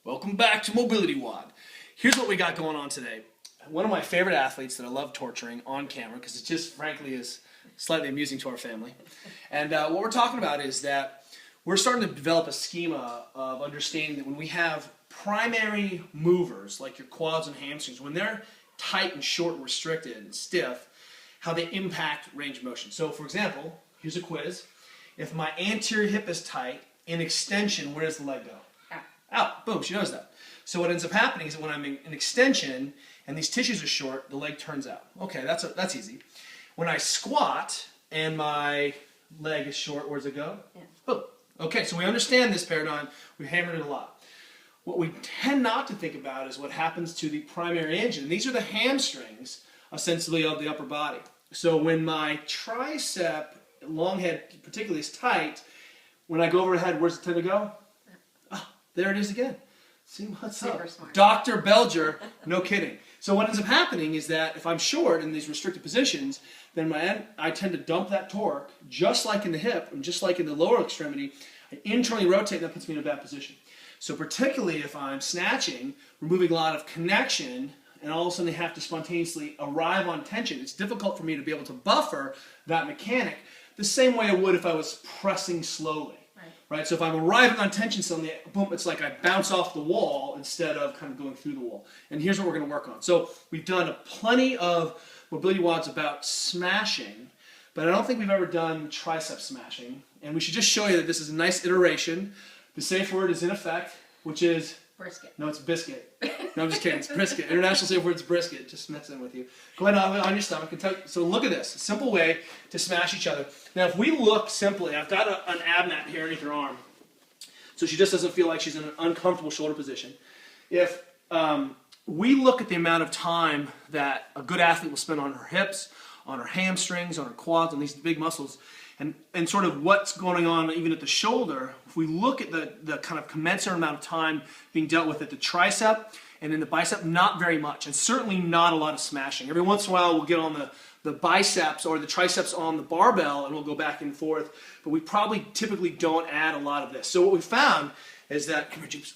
Welcome back to MobilityWOD. Here's what we got going on today. One of my favorite athletes that I love torturing on camera because it just frankly is slightly amusing to our family. And what we're talking about is that we're starting to develop a schema of understanding that when we have primary movers like your quads and hamstrings, when they're tight and short and restricted and stiff, how they impact range of motion. So for example, here's a quiz. If my anterior hip is tight, in extension, where does the leg go? Out. Boom, she knows that. So what ends up happening is that when I'm in extension and these tissues are short, the leg turns out. Okay, that's easy. When I squat and my leg is short, where does it go? Yeah. Boom. Okay, so we understand this paradigm. We've hammered it a lot. What we tend not to think about is what happens to the primary engine. These are the hamstrings, ostensibly, of the upper body. So when my tricep, long head particularly, is tight, when I go overhead, where's it tend to go? There it is again. See what's Super up? smart. Dr. Belger, no kidding. So what ends up happening is that if I'm short in these restricted positions, then I tend to dump that torque, just like in the hip and just like in the lower extremity. I internally rotate, and that puts me in a bad position. So particularly if I'm snatching, removing a lot of connection, and all of a sudden they have to spontaneously arrive on tension, it's difficult for me to be able to buffer that mechanic the same way I would if I was pressing slowly. Right, so if I'm arriving on tension suddenly, boom, it's like I bounce off the wall instead of kind of going through the wall. And here's what we're going to work on. So we've done plenty of mobility WODs about smashing, but I don't think we've ever done tricep smashing. And we should just show you that this is a nice iteration. The safe word is in effect, which is... Brisket. No, it's biscuit. No, I'm just kidding. It's brisket. International safe word is brisket. Just messing with you. Go ahead on your stomach. So look at this. A simple way to smash each other. Now, if we look simply, I've got an ab mat here underneath her arm, so she just doesn't feel like she's in an uncomfortable shoulder position. If we look at the amount of time that a good athlete will spend on her hips, on her hamstrings, on her quads, on these big muscles, and sort of what's going on even at the shoulder, if we look at the kind of commensurate amount of time being dealt with at the tricep and in the bicep, not very much, and certainly not a lot of smashing. Every once in a while we'll get on the biceps or the triceps on the barbell and we'll go back and forth, but we probably typically don't add a lot of this. So what we found is that, come here, Jeeps.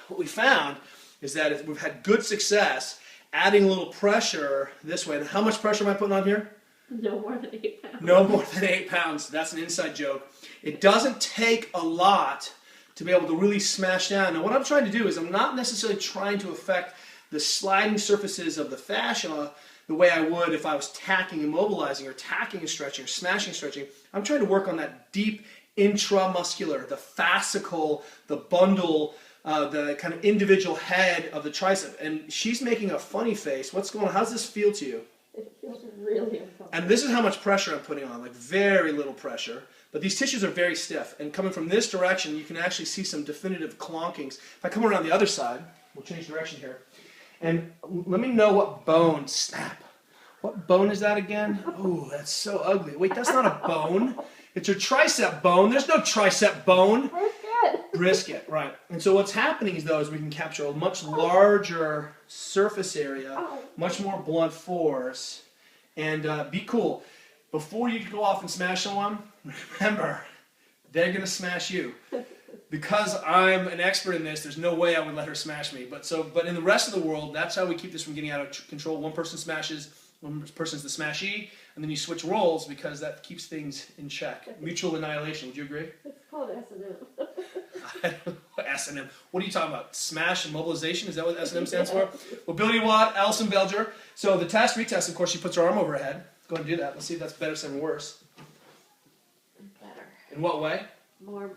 What we found is that we've had good success adding a little pressure this way. And how much pressure am I putting on here? No more than 8 pounds. No more than 8 pounds. That's an inside joke. It doesn't take a lot to be able to really smash down. Now what I'm trying to do is I'm not necessarily trying to affect the sliding surfaces of the fascia the way I would if I was tacking and mobilizing or tacking and stretching or smashing and stretching. I'm trying to work on that deep intramuscular, the fascicle, the bundle, the kind of individual head of the tricep. And she's making a funny face. What's going on? How does this feel to you? It feels really uncomfortable. And this is how much pressure I'm putting on, like very little pressure. But these tissues are very stiff. And coming from this direction, you can actually see some definitive clonkings. If I come around the other side, we'll change direction here. And let me know what bone, snap. What bone is that again? Oh, that's so ugly. Wait, that's not a bone. It's your tricep bone. There's no tricep bone. Brisket. Brisket, right. And so what's happening is, though, is we can capture a much larger surface area, much more blunt force, and be cool. Before you go off and smash someone, remember, they're going to smash you. Because I'm an expert in this, there's no way I would let her smash me. But in the rest of the world, that's how we keep this from getting out of control. One person smashes, one person's the smashee, and then you switch roles because that keeps things in check. Mutual annihilation. Would you agree? It's called S&M. S&M. What are you talking about? Smash and mobilization? Is that what S&M stands for? MobilityWOD, Allison Belger. So the retest, of course, she puts her arm over her head. Go ahead and do that. Let's see if that's better or worse. Better. In what way? More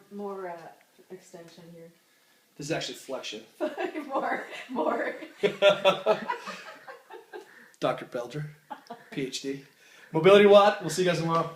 extension here. This is actually flexion. more. Dr. Belger, PhD. MobilityWOD. We'll see you guys tomorrow.